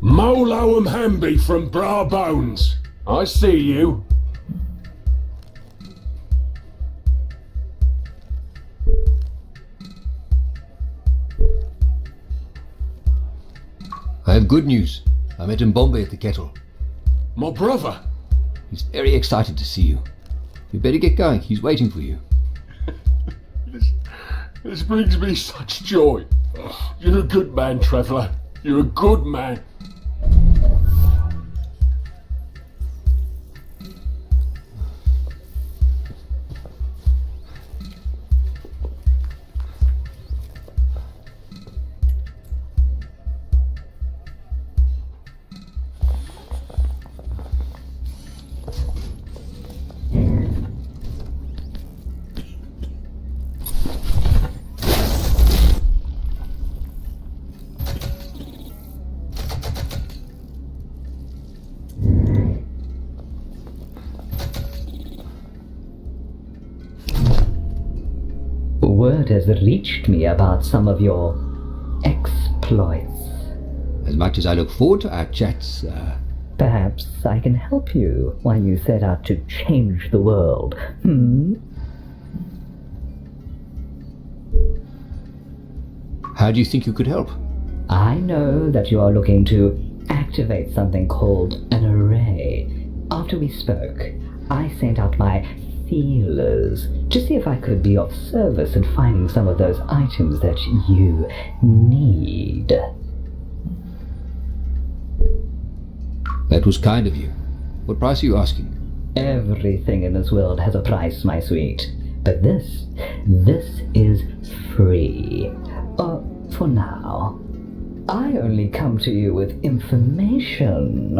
Moloam Hamby from Bra Bones. I see you. I have good news. I met Bombay at the kettle. My brother. He's very excited to see you. You better get going. He's waiting for you. This brings me such joy. You're a good man, traveller. You're a good man. Word has reached me about some of your exploits. As much as I look forward to our chats, Perhaps I can help you while you set out to change the world. how do you think you could help? I know that you are looking to activate something called an array. After we spoke, I sent out my feelers to see if I could be of service in finding some of those items that you need. That was kind of you. What price are you asking? Everything in this world has a price, my sweet. But this is free. For now. I only come to you with information.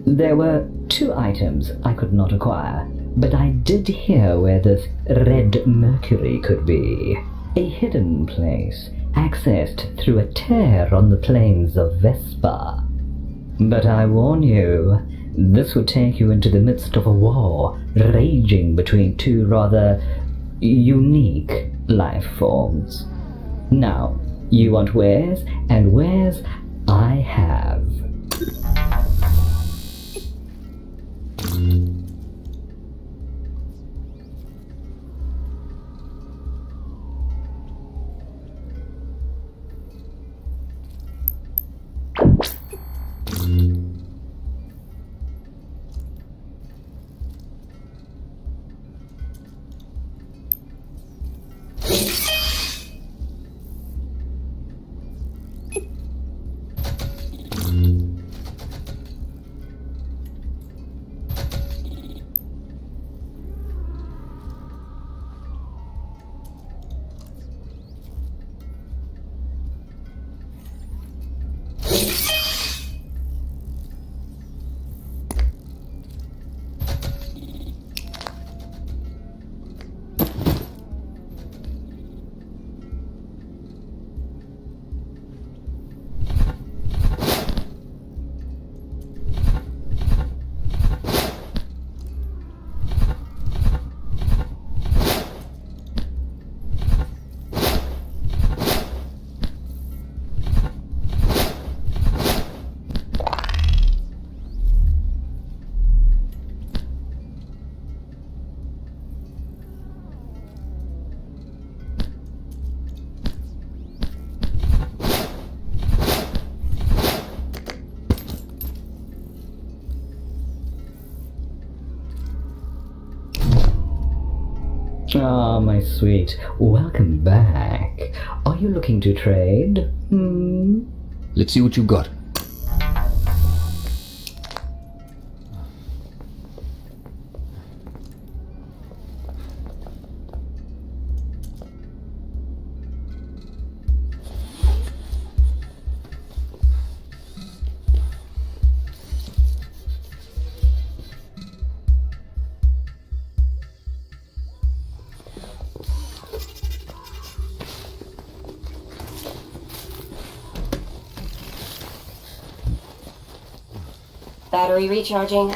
There were 2 items I could not acquire, but I did hear where this red mercury could be. A hidden place, accessed through a tear on the plains of Vespa. But I warn you, this would take you into the midst of a war raging between 2 rather unique life forms. Now, you want wares, and wares I have. Ah, my sweet, welcome back. Are you looking to trade? Let's see what you got. Battery recharging.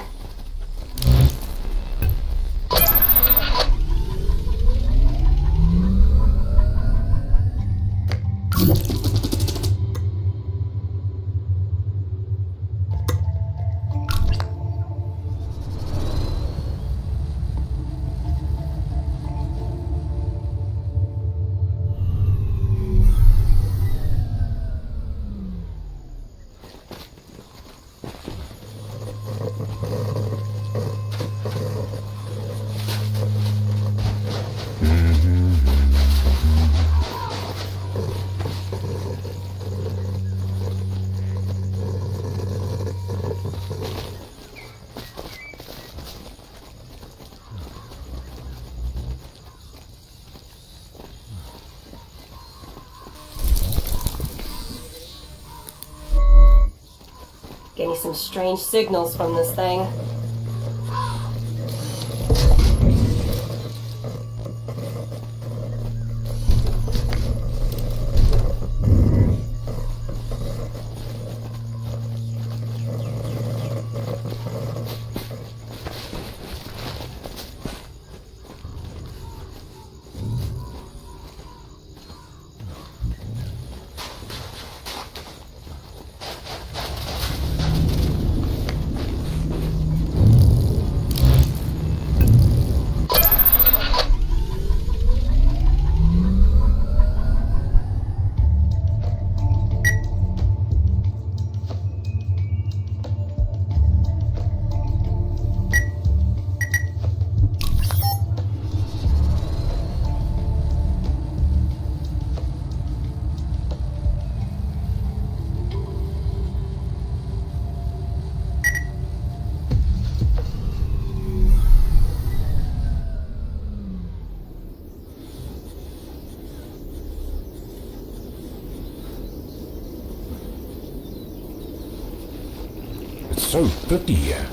Getting some strange signals from this thing. It's so pretty here.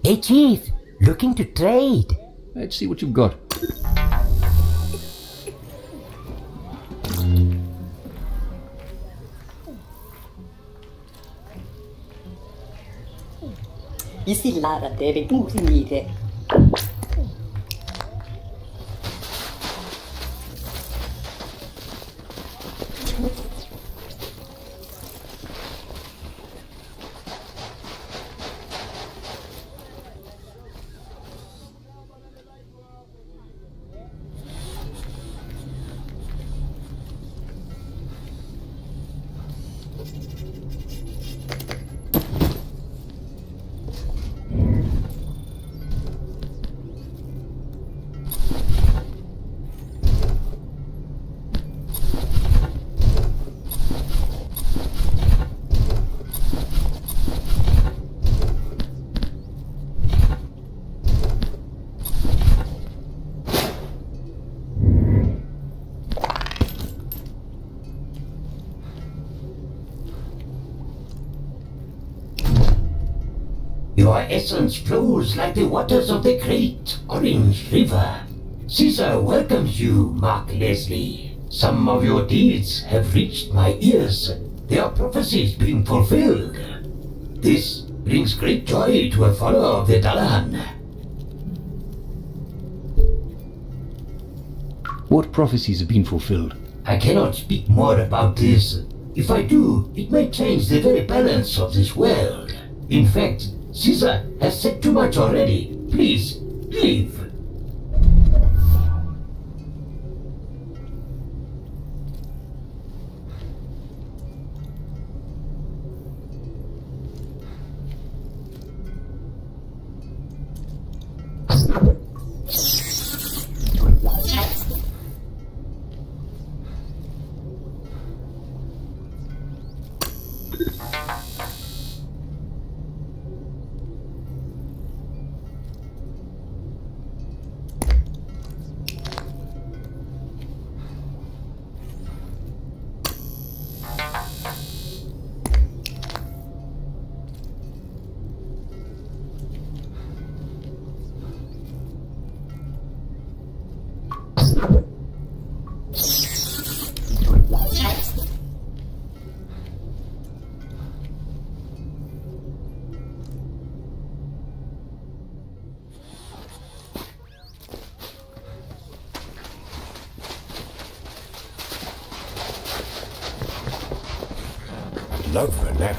Hey Chief, looking to trade. Let's see what you've got. Isi lara deve infinite. Your essence flows like the waters of the great Orange River. Caesar welcomes you, Mark Leslie. Some of your deeds have reached my ears, their prophecies being fulfilled. This brings great joy to a follower of the Dalahan. What prophecies have been fulfilled? I cannot speak more about this. If I do, it may change the very balance of this world. In fact, Caesar has said too much already. Please, leave. Love the nap.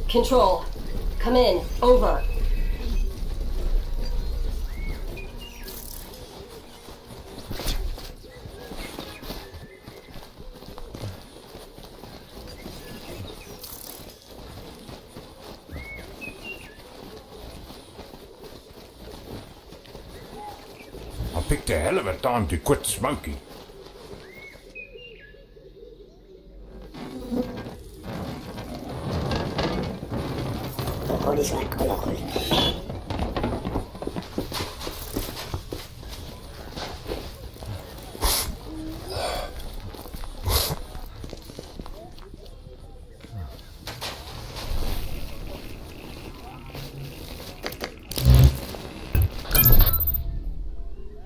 Control. Come in. Over. I picked a hell of a time to quit smoking.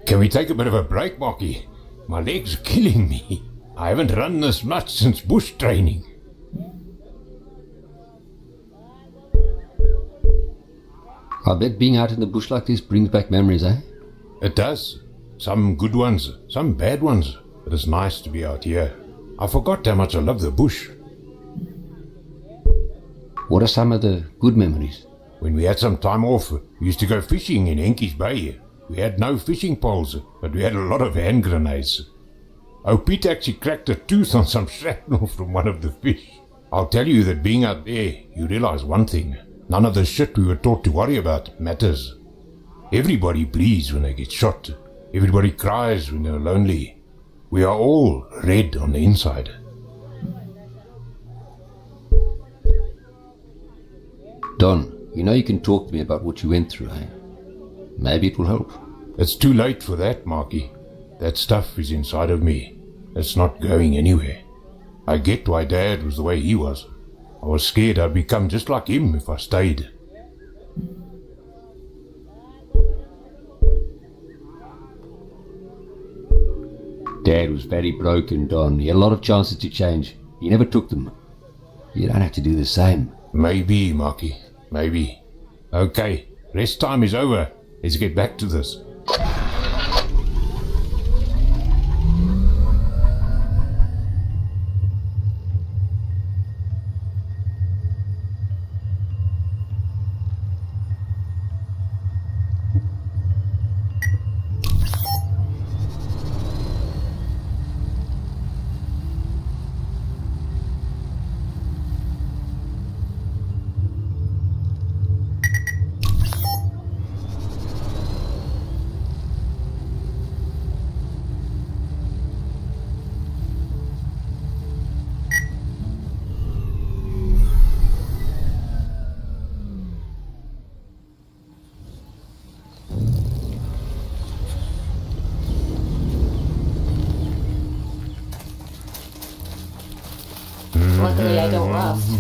Can we take a bit of a break, Marky? My legs are killing me. I haven't run this much since bush training. I bet being out in the bush like this brings back memories, eh? It does. Some good ones, some bad ones. But it's nice to be out here. I forgot how much I love the bush. What are some of the good memories? When we had some time off, we used to go fishing in Henke's Bay. We had no fishing poles, but we had a lot of hand grenades. Oh, Pete actually cracked a tooth on some shrapnel from one of the fish. I'll tell you that being out there, you realize one thing. None of the shit we were taught to worry about matters. Everybody bleeds when they get shot. Everybody cries when they're lonely. We are all red on the inside. Don, you know you can talk to me about what you went through, eh? Maybe it will help. It's too late for that, Marky. That stuff is inside of me. It's not going anywhere. I get why Dad was the way he was. I was scared I'd become just like him if I stayed. Dad was very broken, Don. He had a lot of chances to change. He never took them. You don't have to do the same. Maybe, Marky. Maybe. Okay, rest time is over. Let's get back to this. Luckily, I don't rust.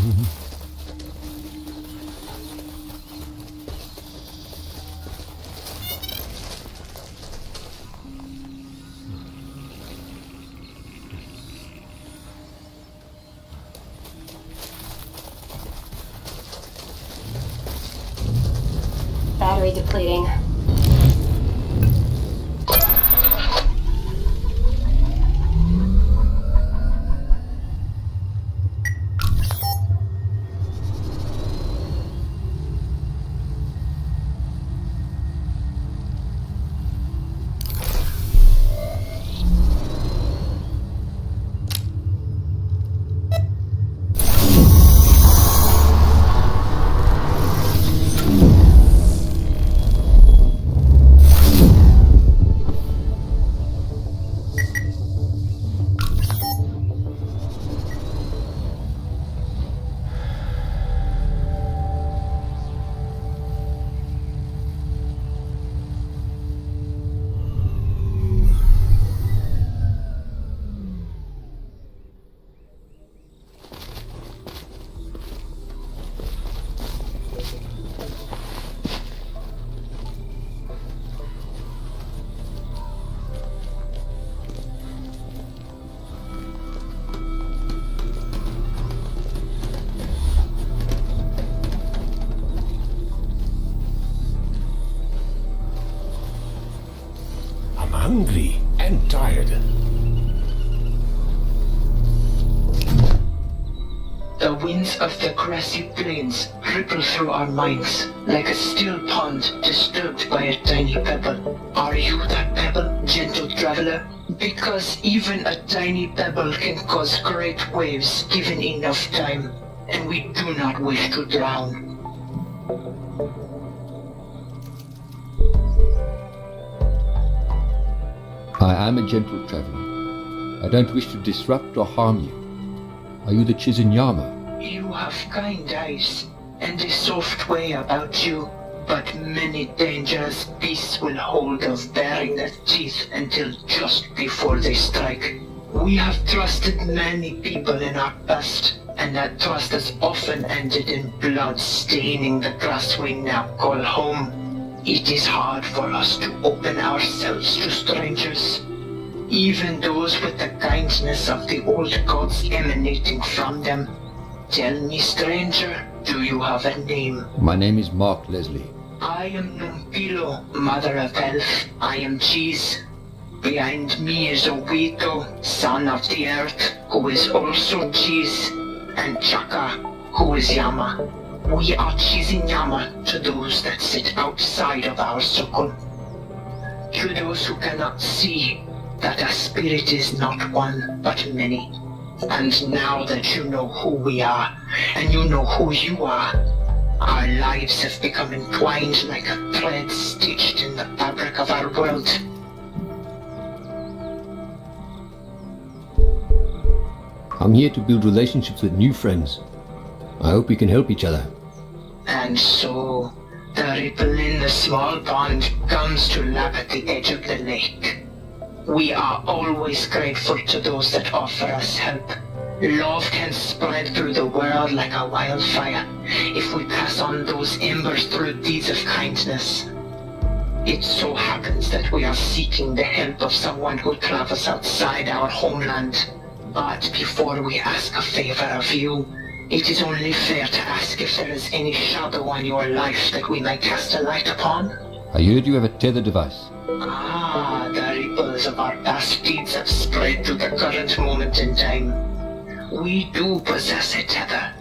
Battery depleting. hungry and tired. The winds of the grassy plains ripple through our minds like a still pond disturbed by a tiny pebble. Are you that pebble, gentle traveler? Because even a tiny pebble can cause great waves given enough time, and we do not wish to drown. I am a gentle traveler. I don't wish to disrupt or harm you. Are you the Chizunyama? You have kind eyes and a soft way about you, but many dangerous beasts will hold of baring their teeth until just before they strike. We have trusted many people in our past, and that trust has often ended in blood staining the grass we now call home. It is hard for us to open ourselves to strangers, even those with the kindness of the old gods emanating from them. Tell me, stranger, do you have a name? My name is Mark Leslie. I am Numpilo, mother of health. I am Cheese. Behind me is Owito, son of the earth, who is also Cheese, and Chaka, who is Yama. We are Chizinyama to those that sit outside of our circle. To those who cannot see that a spirit is not one, but many. And now that you know who we are, and you know who you are, our lives have become entwined like a thread stitched in the fabric of our world. I'm here to build relationships with new friends. I hope we can help each other. And so, the ripple in the small pond comes to lap at the edge of the lake. We are always grateful to those that offer us help. Love can spread through the world like a wildfire if we pass on those embers through deeds of kindness. It so happens that we are seeking the help of someone who travels outside our homeland. But before we ask a favor of you, it is only fair to ask if there is any shadow on your life that we may cast a light upon. I heard you have a tether device. Ah, the ripples of our past deeds have spread to the current moment in time. We do possess a tether.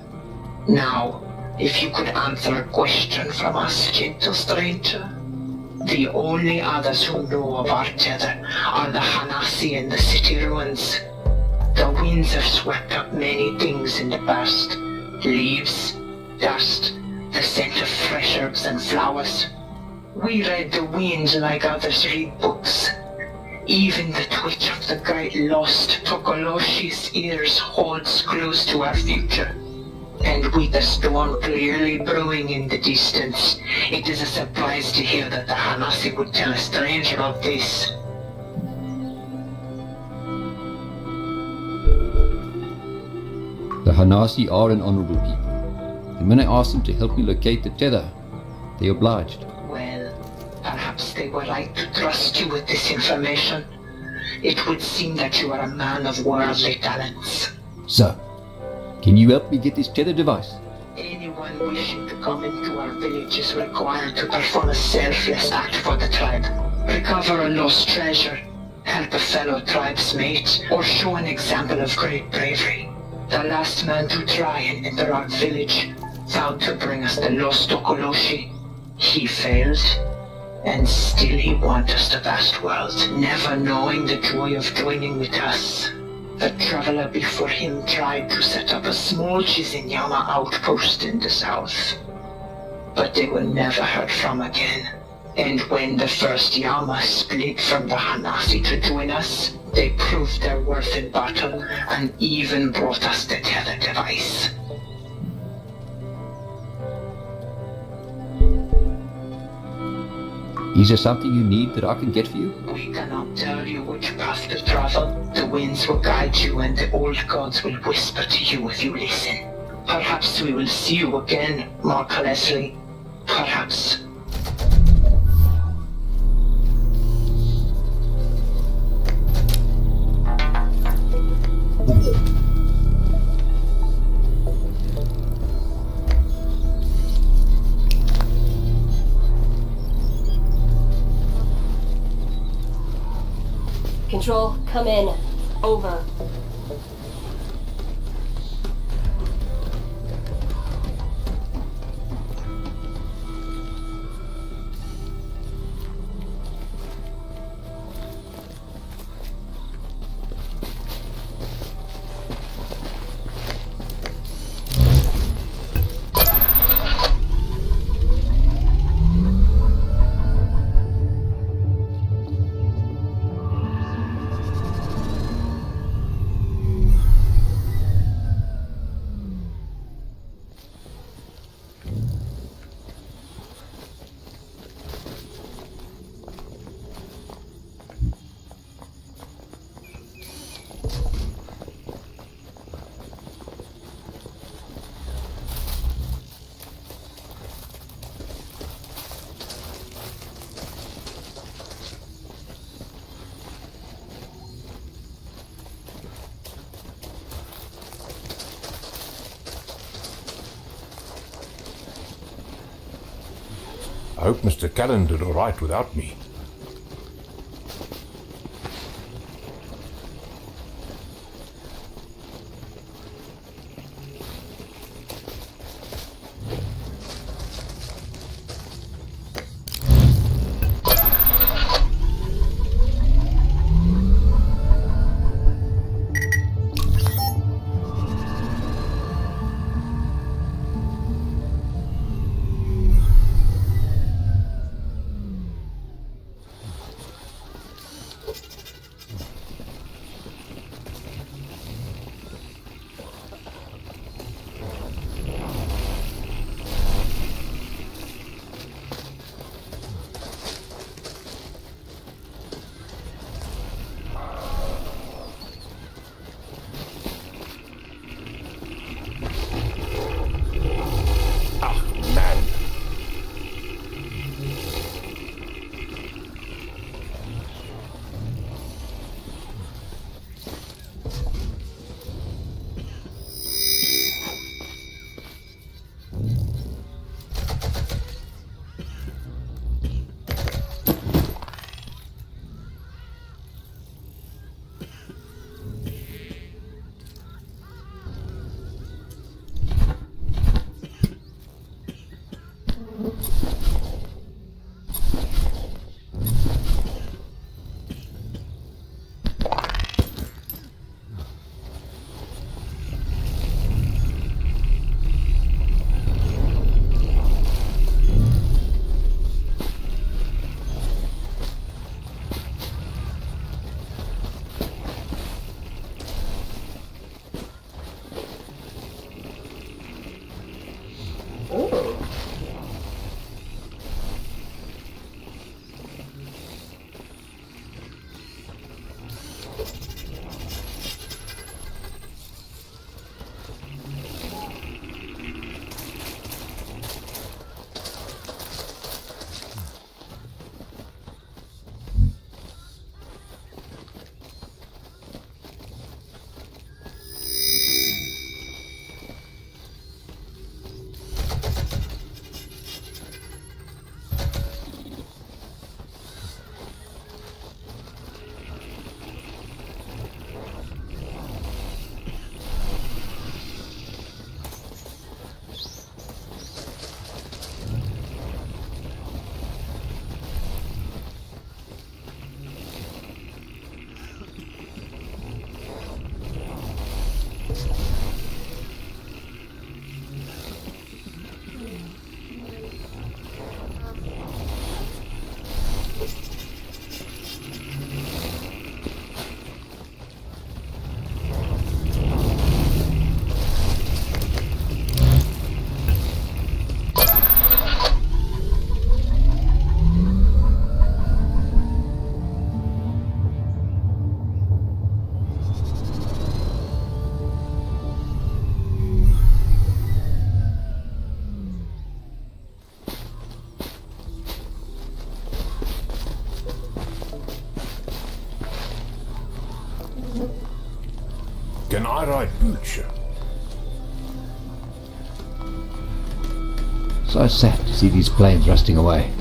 Now, if you could answer a question from us, gentle stranger. The only others who know of our tether are the Hanasi in the city ruins. The winds have swept up many things in the past. Leaves, dust, the scent of fresh herbs and flowers. We read the wind like others read books. Even the twitch of the great lost Tokoloshi's ears holds clues to our future. And with the storm clearly brewing in the distance, it is a surprise to hear that the Hanasi would tell a stranger of this. The Hanasi are an honorable people, and when I asked them to help me locate the tether, they obliged. Well, perhaps they were right to trust you with this information. It would seem that you are a man of worldly talents. So, can you help me get this tether device? Anyone wishing to come into our village is required to perform a selfless act for the tribe. Recover a lost treasure, help a fellow tribesmate, or show an example of great bravery. The last man to try and enter our village vowed to bring us the lost Tokoloshi. He failed, and still he wanders the vast world, never knowing the joy of joining with us. The traveler before him tried to set up a small Chizinyama outpost in the south, but they were never heard from again. And when the first Yama split from the Hanasi to join us, they proved their worth in battle and even brought us the tether device. Is there something you need that I can get for you? We cannot tell you which path to travel. The winds will guide you and the old gods will whisper to you if you listen. Perhaps we will see you again, Mark Leslie. Perhaps. Central, come in. Over. I hope Mr. Callan did all right without me. Can I ride Pooch? So sad to see these planes rusting away.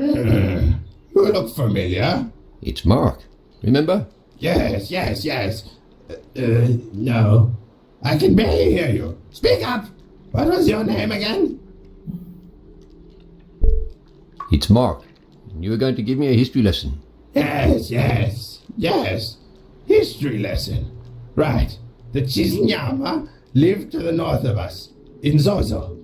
You look familiar. It's Mark. Remember? Yes. No. I can barely hear you. Speak up! What was your name again? It's Mark. You were going to give me a history lesson. Yes. History lesson. Right. The Chizinyama live to the north of us, in Zozo.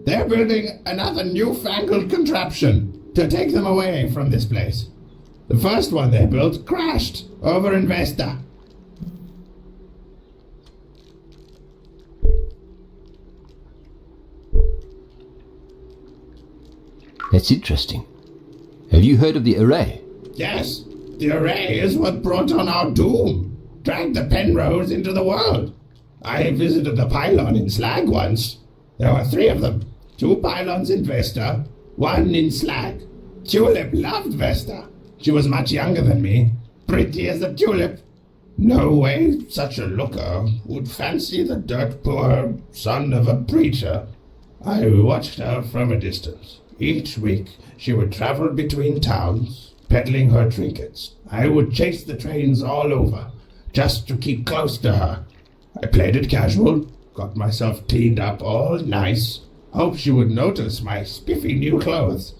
They're building another newfangled contraption to take them away from this place. The first one they built crashed over in Vesta. That's interesting. Have you heard of the array? Yes, the array is what brought on our doom, dragged the Penrose into the world. I visited the pylon in Slag once. There were 3 of them. 2 pylons in Vesta, 1 in Slag. Tulip loved Vesta. She was much younger than me, pretty as a tulip. No way such a looker would fancy the dirt poor son of a preacher. I watched her from a distance. Each week she would travel between towns, peddling her trinkets. I would chase the trains all over, just to keep close to her. I played it casual, got myself cleaned up all nice, hoped she would notice my spiffy new clothes.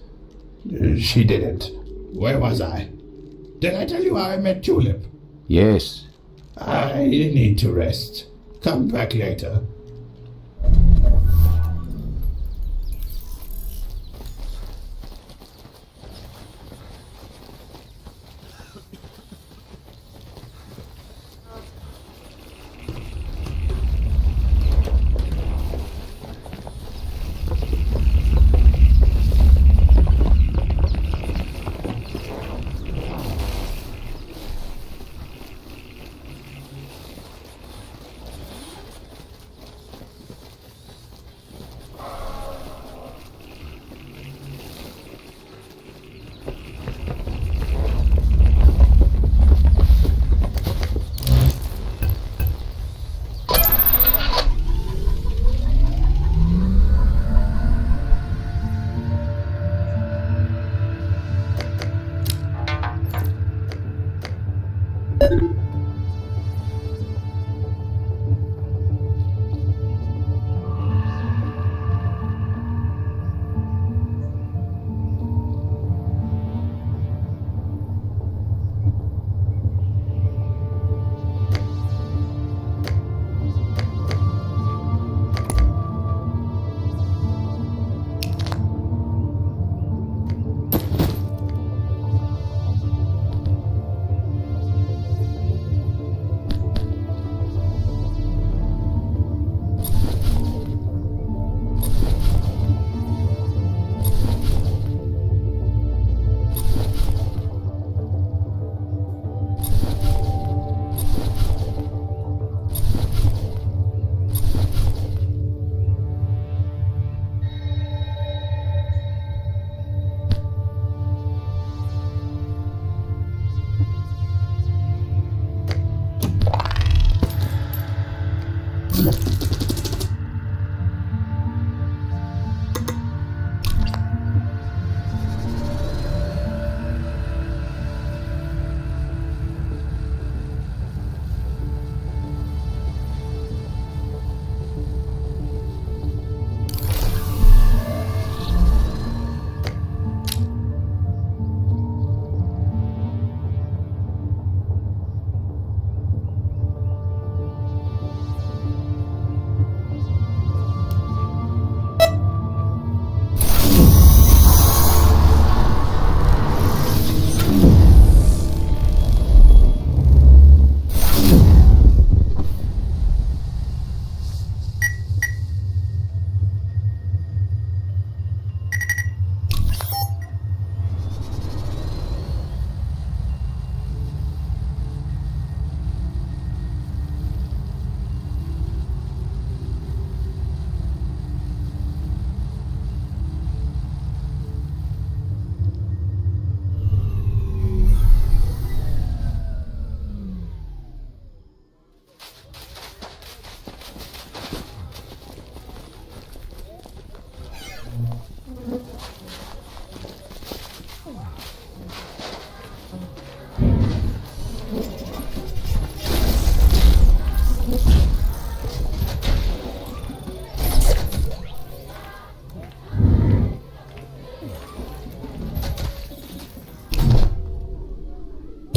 She didn't. Where was I? Did I tell you how I met Tulip? Yes. I need to rest. Come back later.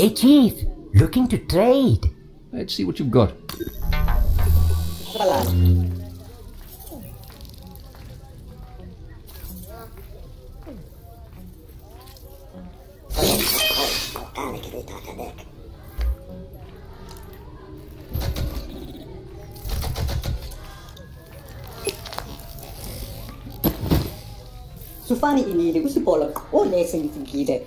Hey, Chief. Looking to trade. Let's see what you've got. Sufani inili usipolo o lese ngifingile.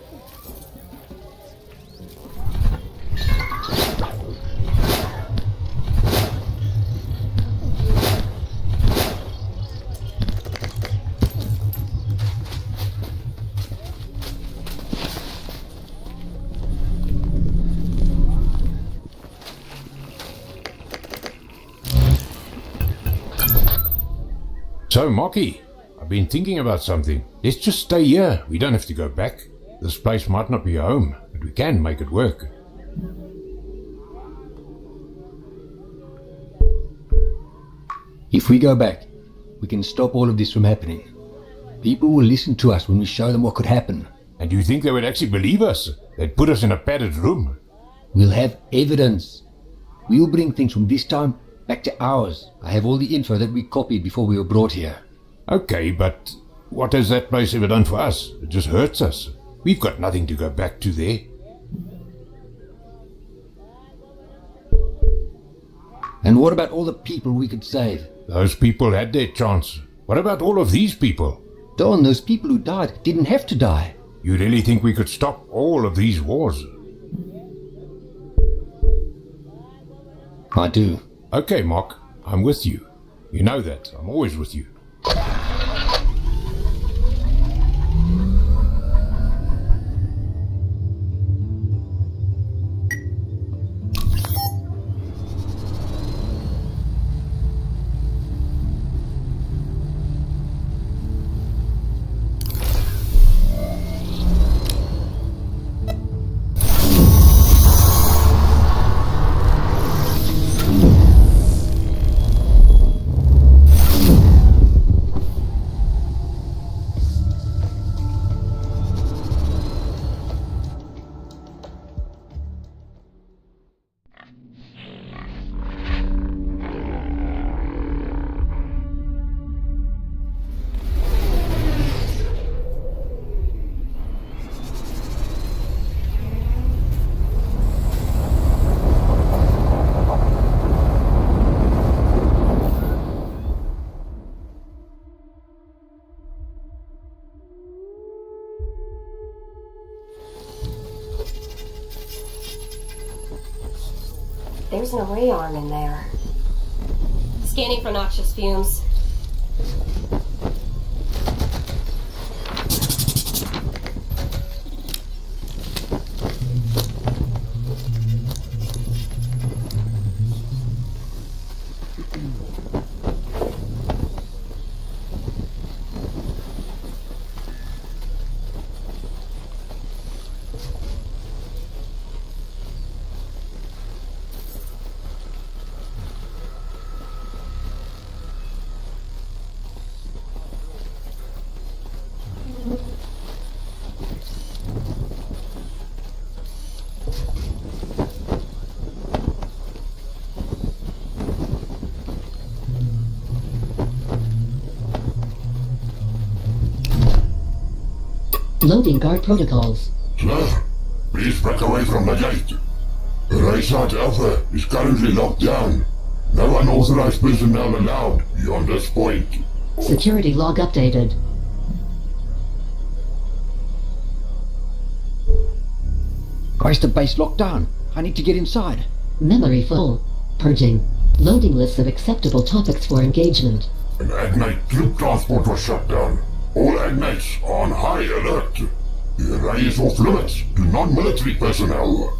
So, Mocky, I've been thinking about something. Let's just stay here. We don't have to go back. This place might not be home, but we can make it work. If we go back, we can stop all of this from happening. People will listen to us when we show them what could happen. And do you think they would actually believe us? They'd put us in a padded room. We'll have evidence. We'll bring things from this time back to ours. I have all the info that we copied before we were brought here. Okay, but what has that place ever done for us? It just hurts us. We've got nothing to go back to there. And what about all the people we could save? Those people had their chance. What about all of these people? Don, those people who died didn't have to die. You really think we could stop all of these wars? I do. Okay, Mock, I'm with you. You know that. I'm always with you. There's no rearm in there. Scanning for noxious fumes. Loading guard protocols. Sir, please break away from the gate. Rayside Alpha is currently locked down. No unauthorized personnel allowed beyond this point. Security log updated. Why is the base locked down? I need to get inside. Memory full. Purging. Loading lists of acceptable topics for engagement. An Agnite troop transport was shut down. All Agnites are on high alert. The array is off limits to non-military personnel.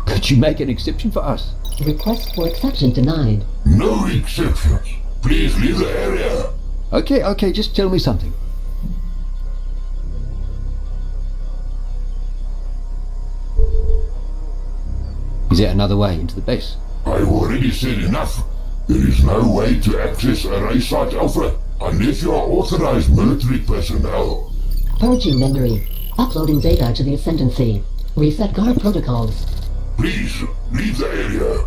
Could you make an exception for us? Request for exception denied. No exceptions. Please leave the area. Okay, just tell me something. Is there another way into the base? I've already said enough. There is no way to access Array Site Alpha. Unless you are authorized military personnel. Purging memory. Uploading data to the Ascendancy. Reset guard protocols. Please, leave the area.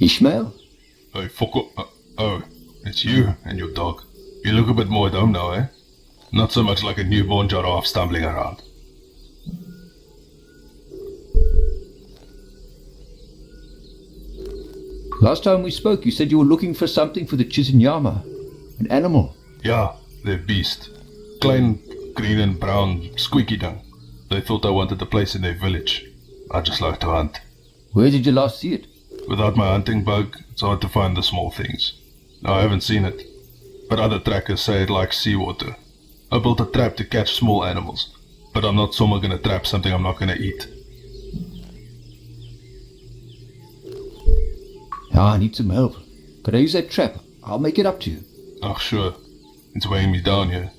Ishmael? Hey, fuck up. Oh, it's you and your dog. You look a bit more at home now, eh? Not so much like a newborn giraffe stumbling around. Last time we spoke, you said you were looking for something for the Chizinyama. An animal. Yeah, they're beast. Klein, green and brown, squeaky tongue. They thought I wanted a place in their village. I just like to hunt. Where did you last see it? Without my hunting bug, it's hard to find the small things. I haven't seen it, but other trackers say it likes seawater. I built a trap to catch small animals, but I'm not someone gonna trap something I'm not gonna eat. I need some help. Could I use that trap? I'll make it up to you. Oh, sure. It's weighing me down here.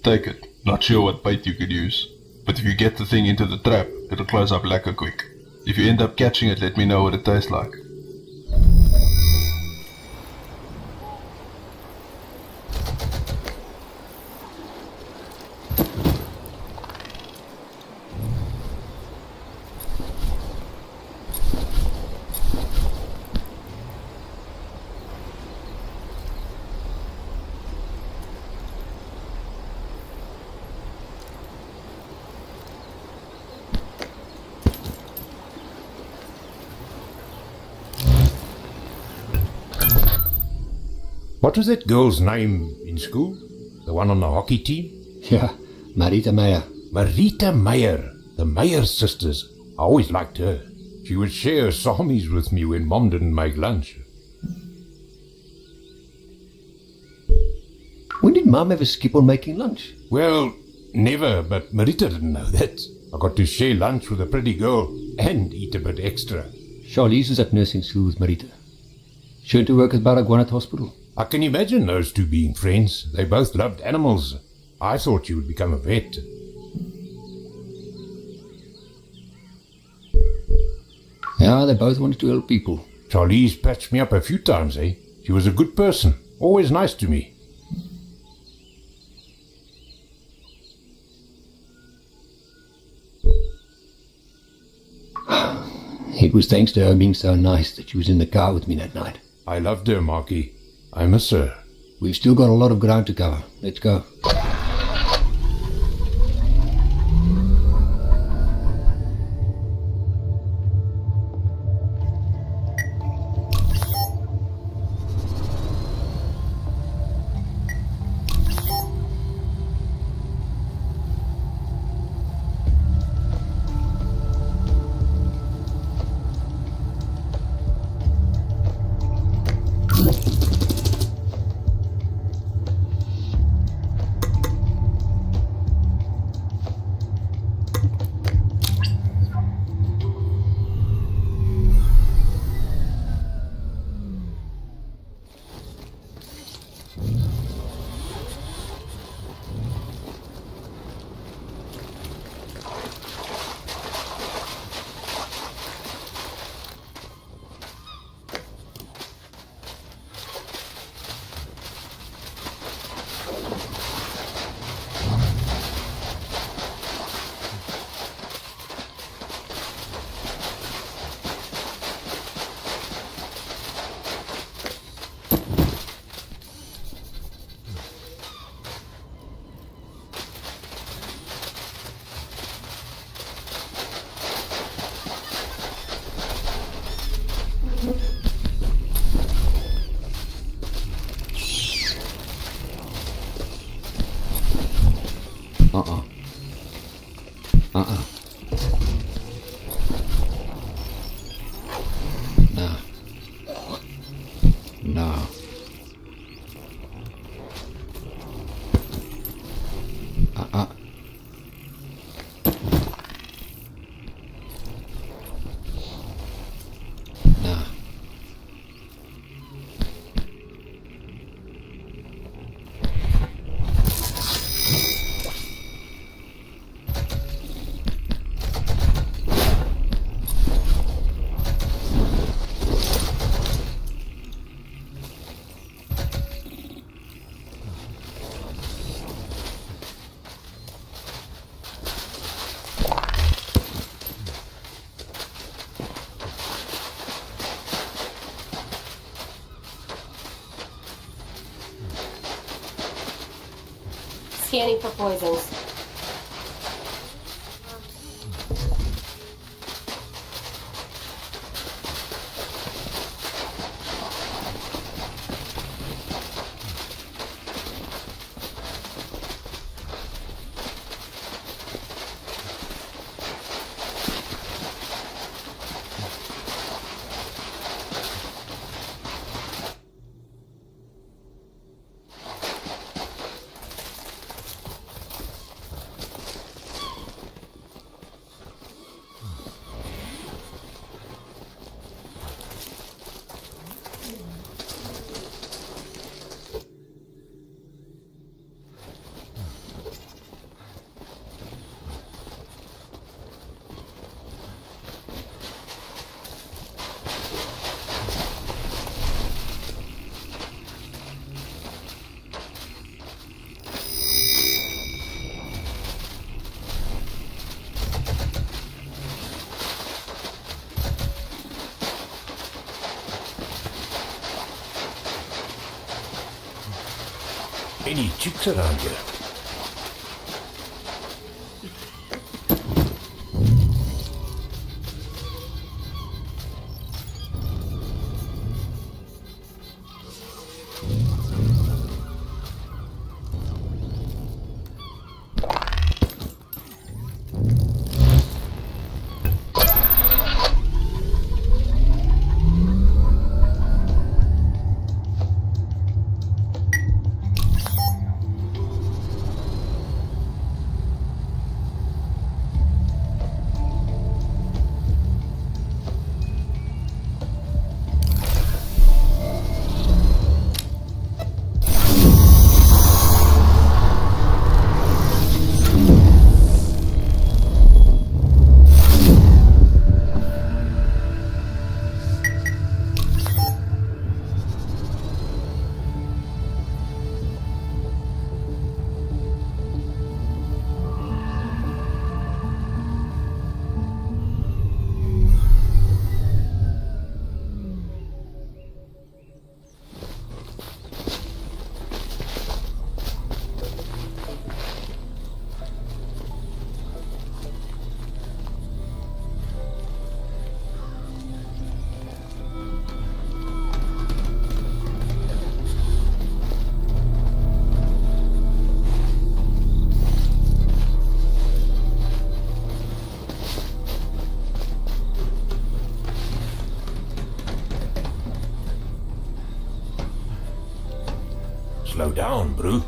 Take it. Not sure what bait you could use. But if you get the thing into the trap, it'll close up lekker quick. If you end up catching it, let me know what it tastes like. What was that girl's name in school? The one on the hockey team? Yeah, Marita Meyer. Marita Meyer. The Meyer sisters. I always liked her. She would share samis with me when Mom didn't make lunch. When did Mum ever skip on making lunch? Well, never, but Marita didn't know that. I got to share lunch with a pretty girl and eat a bit extra. Charlize was at nursing school with Marita. She went to work at Baragwanath Hospital. I can imagine those two being friends. They both loved animals. I thought you would become a vet. Yeah, they both wanted to help people. Charlize patched me up a few times, eh? She was a good person. Always nice to me. It was thanks to her being so nice that she was in the car with me that night. I loved her, Marky. I miss her. We've still got a lot of ground to cover. Let's go. Scanning for poisons. Any chicks around here? Slow down, bro.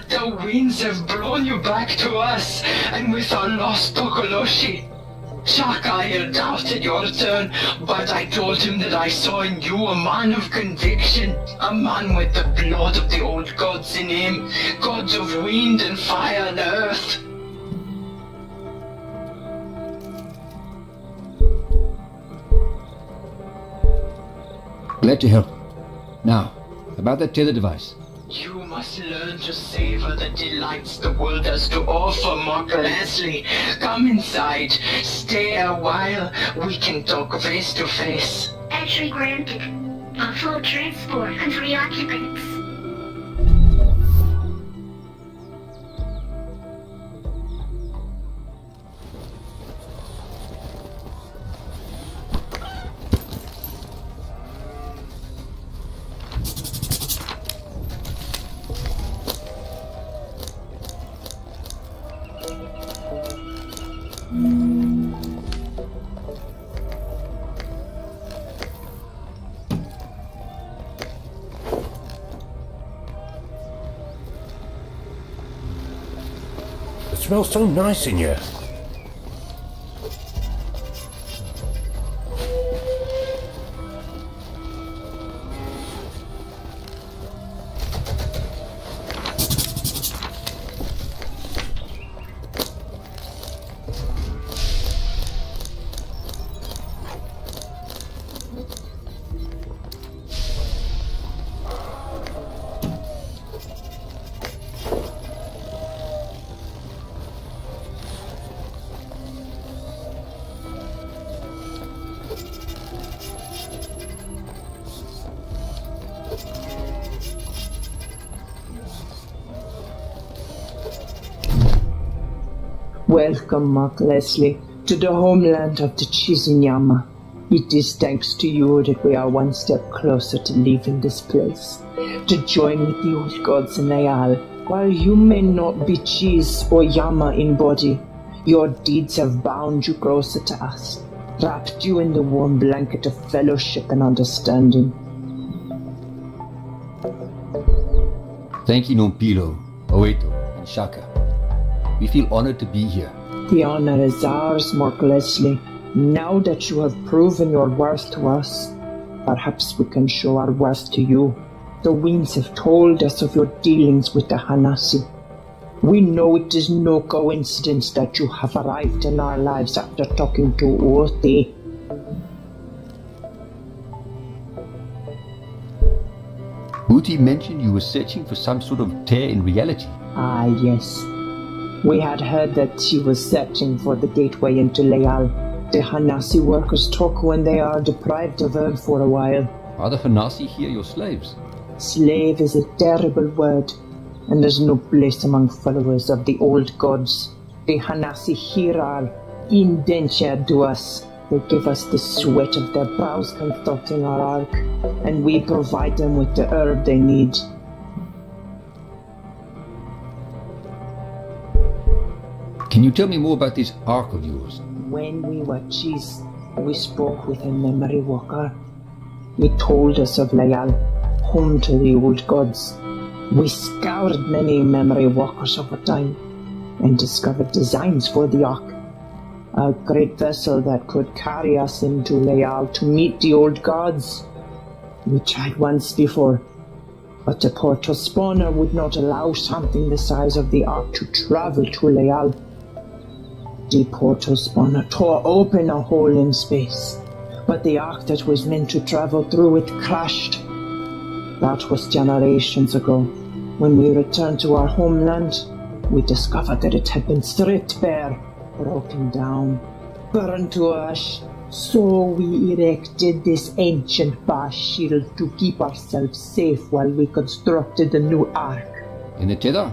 The winds have blown you back to us, and with our lost Tokoloshi. Shakail doubted your return, but I told him that I saw in you a man of conviction, a man with the blood of the old gods in him, gods of wind and fire and earth. Glad to help. Now, about that tether device. You must learn to savor the delights the world has to offer, Mark Leslie. Come inside. Stay a while. We can talk face to face. Entry granted. A full transport and 3 occupants. It smells so nice in here. Welcome, Mark Leslie, to the homeland of the Chizinyama. It is thanks to you that we are one step closer to leaving this place, to join with the old gods in Ayal. While you may not be Chiz or Yama in body, your deeds have bound you closer to us, wrapped you in the warm blanket of fellowship and understanding. Thank you, Nompilo, Oeto, and Shaka. We feel honored to be here. The honor is ours, Mark Leslie. Now that you have proven your worth to us, perhaps we can show our worth to you. The winds have told us of your dealings with the Hanasi. We know it is no coincidence that you have arrived in our lives after talking to Orthi. Uti mentioned you were searching for some sort of tear in reality. Ah, yes. We had heard that she was searching for the gateway into Leal. The Hanasi workers talk when they are deprived of herb for a while. Are the Hanasi here your slaves? Slave is a terrible word, and there's no place among followers of the old gods. The Hanasi here are indentured to us. They give us the sweat of their brows consulting our ark, and we provide them with the herb they need. Can you tell me more about this ark of yours? When we were Chiz, we spoke with a memory walker. He told us of Layal, home to the old gods. We scoured many memory walkers over time and discovered designs for the ark. A great vessel that could carry us into Layal to meet the old gods. We tried once before, but the portal spawner would not allow something the size of the ark to travel to Layal. The portal spawner tore open a hole in space, but the ark that was meant to travel through it crashed. That was generations ago. When we returned to our homeland, we discovered that it had been stripped bare, broken down, burned to ash. So we erected this ancient bar shield to keep ourselves safe while we constructed a new ark. In the tether?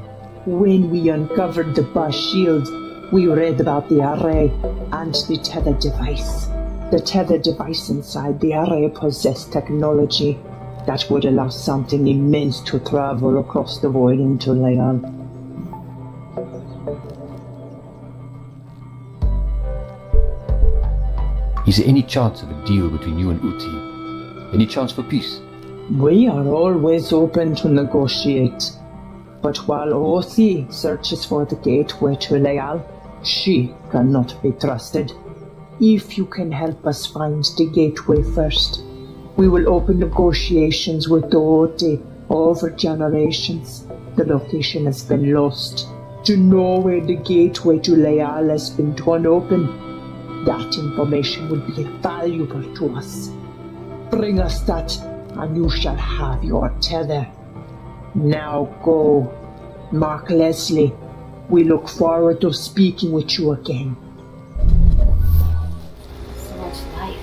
When we uncovered the bus shield, we read about the array and the tether device. The tether device inside the array possessed technology that would allow something immense to travel across the void into Leon. Is there any chance of a deal between you and Uti? Any chance for peace? We are always open to negotiate. But while Othi searches for the gateway to Leal, she cannot be trusted. If you can help us find the gateway first, we will open negotiations with the Othi over generations. The location has been lost. To know where the gateway to Leal has been torn open, that information would be invaluable to us. Bring us that, and you shall have your tether. Now go. Mark Leslie, we look forward to speaking with you again. So much life.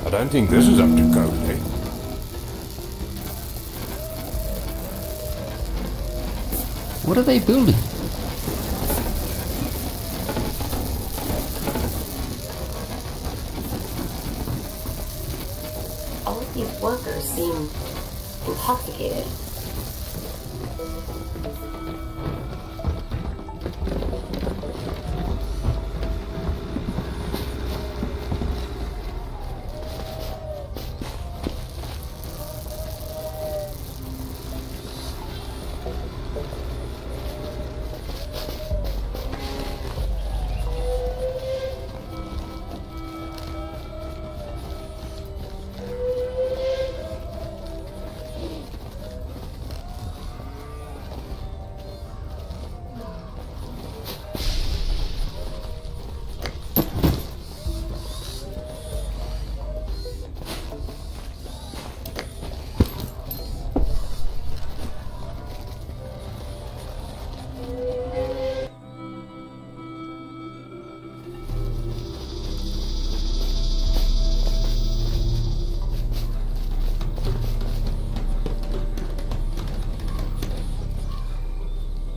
I don't think this is up to code, eh? What are they building? All of these workers seem intoxicated.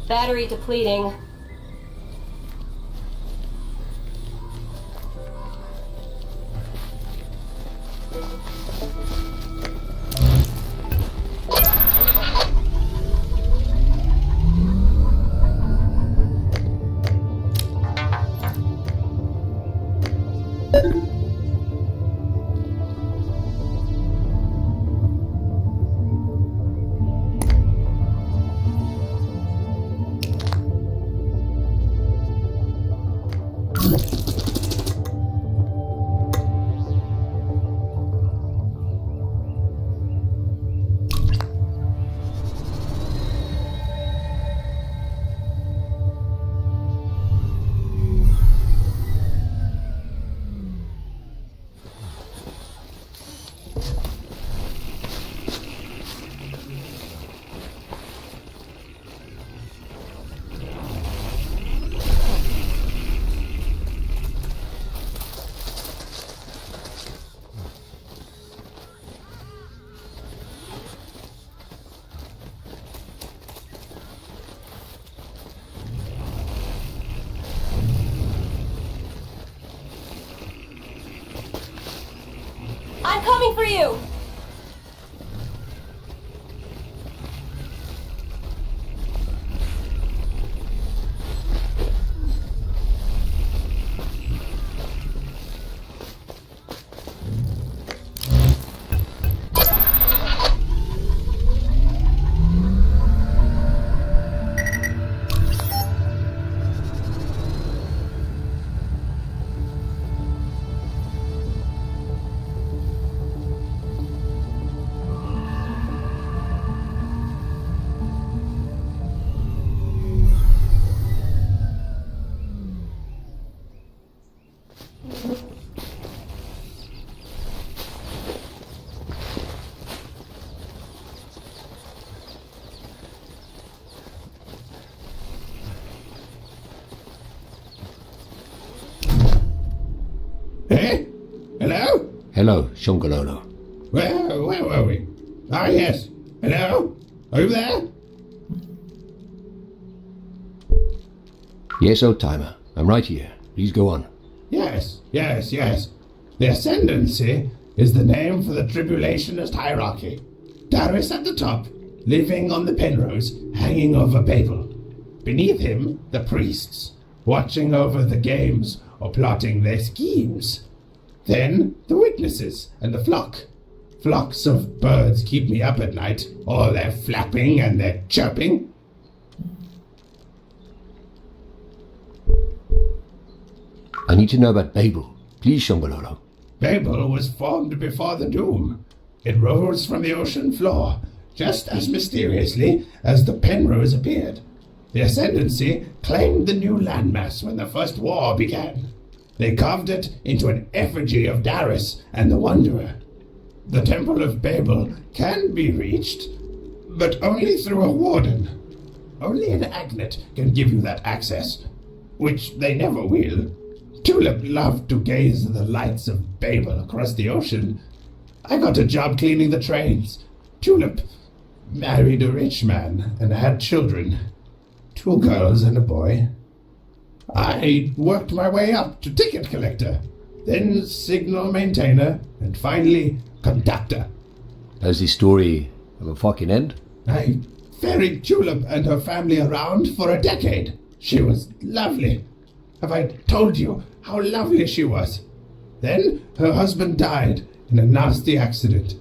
Battery depleting. you! Eh? Hello? Hello, Shongololo. Where were we? Ah, yes. Hello? Over there? Yes, old timer. I'm right here. Please go on. Yes. The Ascendancy is the name for the tribulationist hierarchy. Darius at the top, living on the Penrose, hanging over Babel. Beneath him, the priests, watching over the games or plotting their schemes. Then the witnesses and the flock. Flocks of birds keep me up at night, all their flapping and their chirping. I need to know about Babel. Please, Shongololo. Babel was formed before the Doom. It rose from the ocean floor, just as mysteriously as the Penrose appeared. The Ascendancy claimed the new landmass when the First War began. They carved it into an effigy of Darius and the Wanderer. The Temple of Babel can be reached, but only through a warden. Only an Agnet can give you that access, which they never will. Tulip loved to gaze at the lights of Babel across the ocean. I got a job cleaning the trains. Tulip married a rich man and had children. 2 girls and a boy. I worked my way up to ticket collector, then signal maintainer, and finally conductor. Does this story have a fucking end? I ferried Tulip and her family around for a decade. She was lovely. Have I told you how lovely she was? Then her husband died in a nasty accident.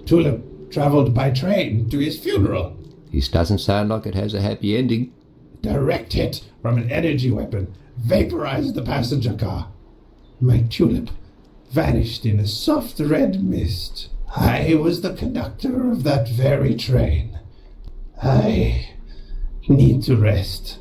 Tulip traveled by train to his funeral. This doesn't sound like it has a happy ending. Direct hit from an energy weapon vaporized the passenger car. My Tulip vanished in a soft red mist. I was the conductor of that very train. I need to rest.